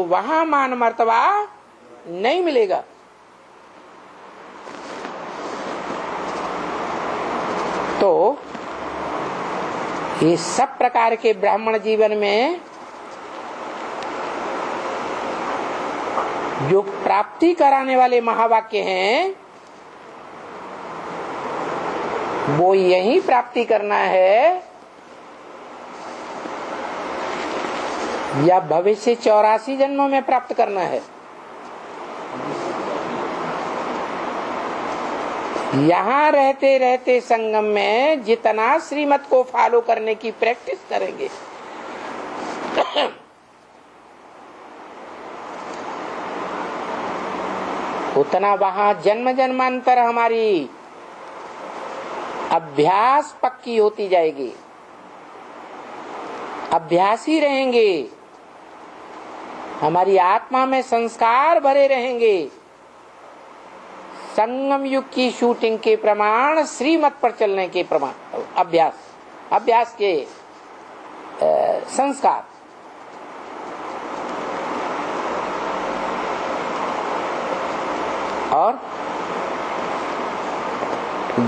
वहां मान मर्तबा नहीं मिलेगा। तो ये सब प्रकार के ब्राह्मण जीवन में जो प्राप्ति कराने वाले महावाक्य हैं, वो यही प्राप्ति करना है या भविष्य 84 जन्मों में प्राप्त करना है। यहाँ रहते रहते संगम में जितना श्रीमत को फॉलो करने की प्रैक्टिस करेंगे उतना वहां जन्म जन्मांतर हमारी अभ्यास पक्की होती जाएगी, अभ्यासी रहेंगे, हमारी आत्मा में संस्कार भरे रहेंगे। संगम युग की शूटिंग के प्रमाण श्रीमत पर चलने के प्रमाण अभ्यास के संस्कार। और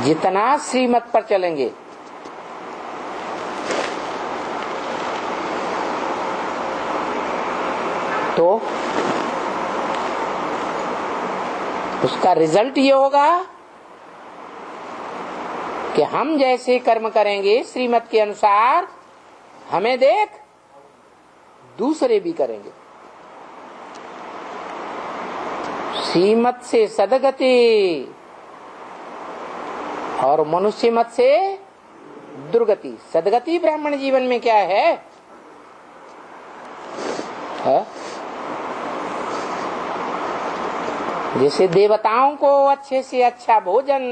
जितना श्रीमत पर चलेंगे तो उसका रिजल्ट ये होगा कि हम जैसे कर्म करेंगे श्रीमत के अनुसार, हमें देख दूसरे भी करेंगे। श्रीमत से सदगति और मनुष्य मत से दुर्गति। सदगति ब्राह्मण जीवन में क्या है? जैसे देवताओं को अच्छे से अच्छा भोजन,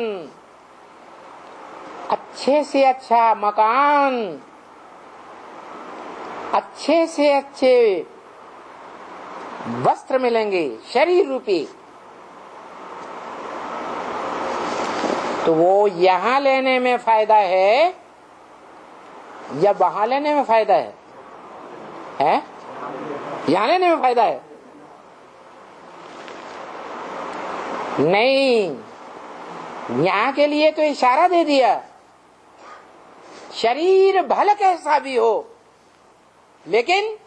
अच्छे से अच्छा मकान, अच्छे से अच्छे वस्त्र मिलेंगे शरीर रूपी, तो वो यहाँ लेने में फायदा है या वहां लेने में फायदा है? यहाँ लेने में फायदा है? नहीं, यहाँ के लिए तो इशारा दे दिया, शरीर भले कैसा भी हो लेकिन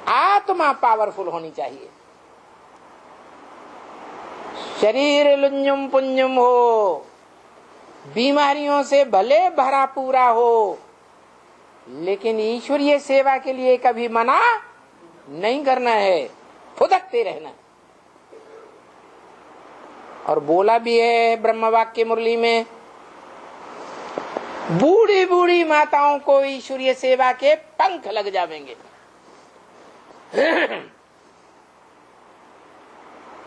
आत्मा पावरफुल होनी चाहिए। शरीर लुंजुम पुंजुम हो, बीमारियों से भले भरा पूरा हो, लेकिन ईश्वरीय सेवा के लिए कभी मना नहीं करना है, फुदकते रहना। और बोला भी है ब्रह्म वाक्य मुरली में, बूढ़ी बूढ़ी माताओं को ईश्वरीय सेवा के पंख लग जाएंगे।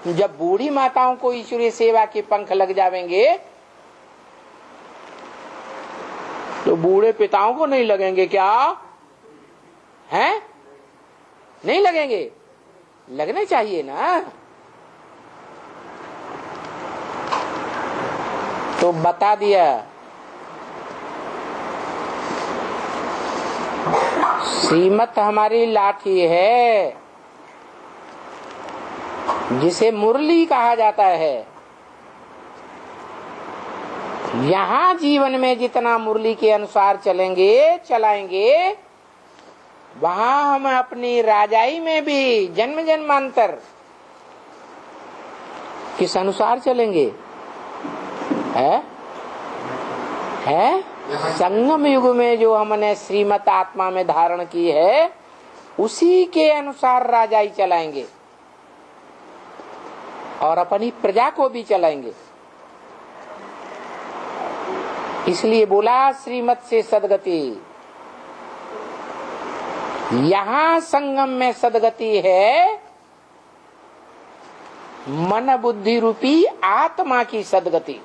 जब बूढ़ी माताओं को ईश्वरीय सेवा के पंख लग जाएंगे तो बूढ़े पिताओं को नहीं लगेंगे क्या? हैं? नहीं लगेंगे? लगने चाहिए ना। तो बता दिया, श्रीमत हमारी लाठी है जिसे मुरली कहा जाता है। यहाँ जीवन में जितना मुरली के अनुसार चलेंगे चलाएंगे, वहां हम अपनी राजाई में भी जन्म जन्मांतर किस अनुसार चलेंगे? है संगम युग में जो हमने श्रीमत आत्मा में धारण की है उसी के अनुसार राजाई चलाएंगे और अपनी प्रजा को भी चलाएंगे। इसलिए बोला श्रीमत से सदगति। यहाँ संगम में सदगति है मन बुद्धि रूपी आत्मा की सदगति।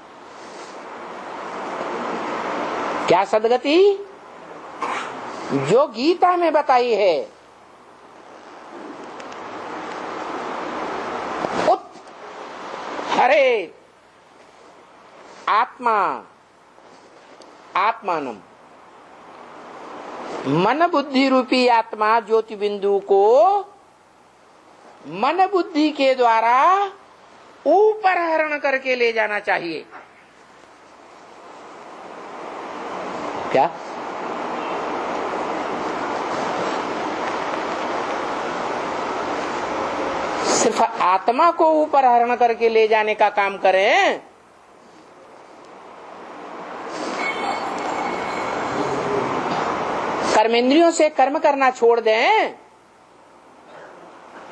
क्या सदगति? जो गीता में बताई है, हरे आत्मा आत्मानम, मन बुद्धि रूपी आत्मा ज्योति बिंदु को मन बुद्धि के द्वारा ऊपर हरण करके ले जाना चाहिए। क्या? सिर्फ आत्मा को ऊपर हरण करके ले जाने का काम करें, कर्मेंद्रियों से कर्म करना छोड़ दें,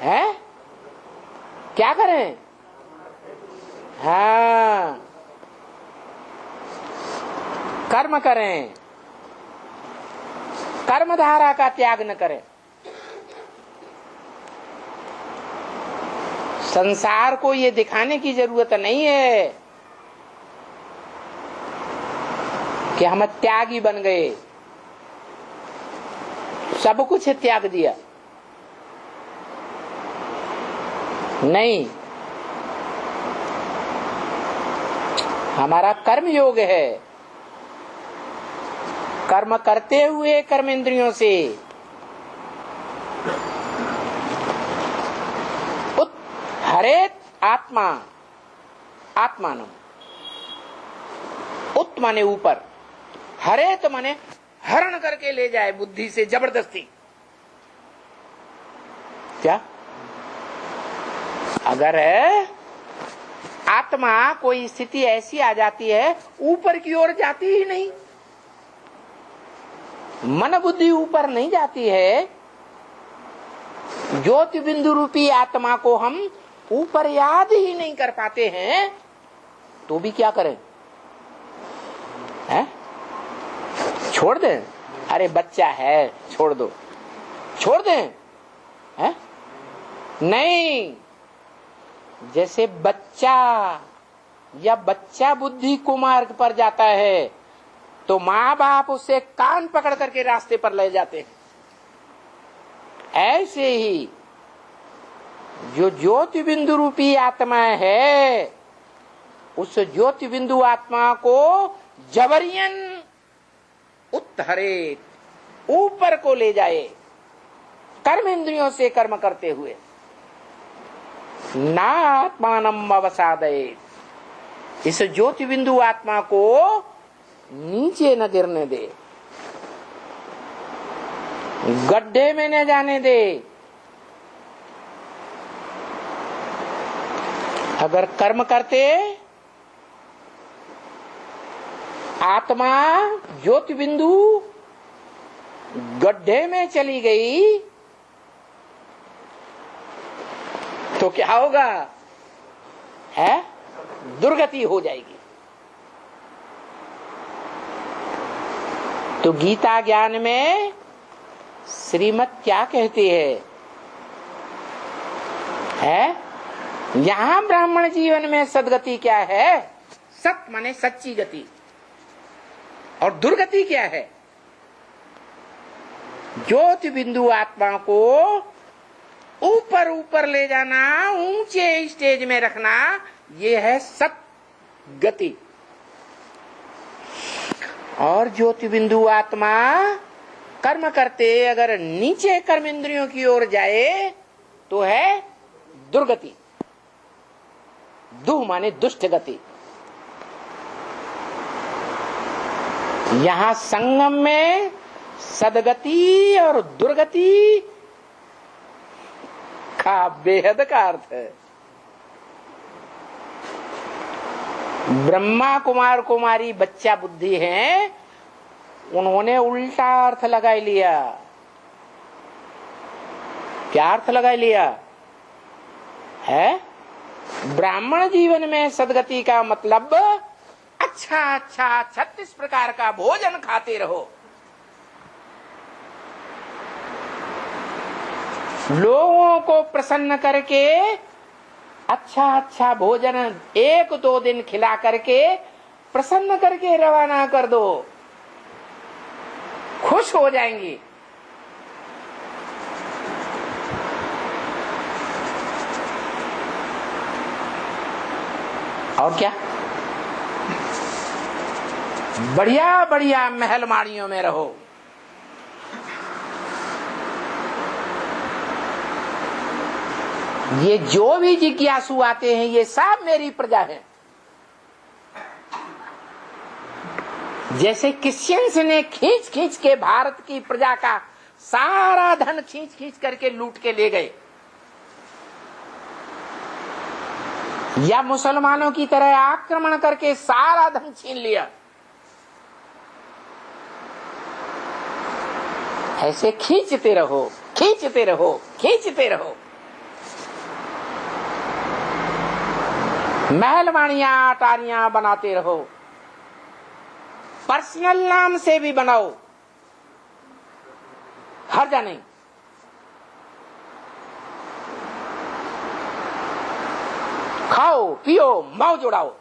हैं? क्या करें? हाँ, कर्म करें, कर्मधारा का त्याग न करें। संसार को ये दिखाने की जरूरत नहीं है कि हम त्यागी बन गए, सब कुछ त्याग दिया। नहीं, हमारा कर्म योग है, कर्म करते हुए कर्मेंद्रियों से हरेत आत्मा, आत्मानम, उत माने ऊपर, हरेत माने हरण करके ले जाए बुद्धि से जबरदस्ती। क्या? अगर आत्मा कोई स्थिति ऐसी आ जाती है ऊपर की ओर जाती ही नहीं, मन बुद्धि ऊपर नहीं जाती है, ज्योति बिंदु रूपी आत्मा को हम ऊपर याद ही नहीं कर पाते हैं, तो भी क्या करें? हैं? छोड़ दें? अरे बच्चा है, छोड़ दो, छोड़ दें? हैं? नहीं, जैसे बच्चा या बच्चा बुद्धि कुमार्ग पर जाता है तो माँ बाप उसे कान पकड़ करके रास्ते पर ले जाते हैं, ऐसे ही जो ज्योति बिंदु रूपी आत्मा है, उस ज्योति बिंदु आत्मा को जबरियन उत्तरे ऊपर को ले जाए, कर्म इंद्रियों से कर्म करते हुए। ना आत्मानम अवसादये, इस ज्योति बिंदु आत्मा को नीचे न गिरने दे, गड्ढे में न जाने दे। अगर कर्म करते आत्मा ज्योति बिंदु गड्ढे में चली गई तो क्या होगा? है दुर्गति हो जाएगी। तो गीता ज्ञान में श्रीमत क्या कहती है? यहां ब्राह्मण जीवन में सदगति क्या है? सत माने सच्ची गति, और दुर्गति क्या है? ज्योति बिंदु आत्मा को ऊपर ऊपर ले जाना, ऊंचे स्टेज में रखना, ये है सत गति। और ज्योति बिंदु आत्मा कर्म करते अगर नीचे कर्म इंद्रियों की ओर जाए तो है दुर्गति। दुह माने दुष्ट गति। यहां संगम में सदगति और दुर्गति का बेहद का अर्थ है। ब्रह्मा कुमार कुमारी बच्चा बुद्धि हैं, उन्होंने उल्टा अर्थ लगा लिया। क्या अर्थ लगा लिया है? ब्राह्मण जीवन में सदगति का मतलब अच्छा अच्छा 36 प्रकार का भोजन खाते रहो, लोगों को प्रसन्न करके अच्छा अच्छा भोजन 1-2 दिन खिला करके प्रसन्न करके रवाना कर दो, खुश हो जाएंगी। और क्या? बढ़िया बढ़िया महल माड़ियों में रहो, ये जो भी जिज्ञासु आते हैं ये सब मेरी प्रजा है। जैसे क्रिश्चियंस ने खींच खींच के भारत की प्रजा का सारा धन खींच खींच करके लूट के ले गए, या मुसलमानों की तरह आक्रमण करके सारा धन छीन लिया, ऐसे खींचते रहो, खींचते रहो, खींचते रहो। महलवाणियां अटारियां बनाते रहो, पर्सनल नाम से भी बनाओ, हर्जा नहीं। खाओ पियो मौज उड़ाओ,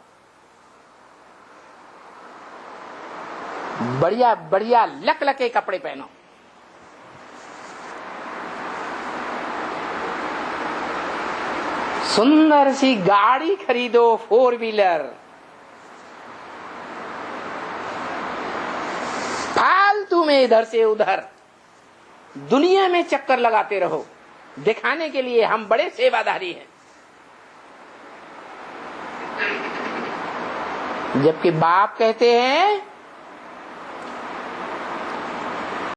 बढ़िया बढ़िया लकलके कपड़े पहनो, सुंदर सी गाड़ी खरीदो, 4 व्हीलर, फालतू में इधर से उधर दुनिया में चक्कर लगाते रहो, दिखाने के लिए हम बड़े सेवादारी हैं। जबकि बाप कहते हैं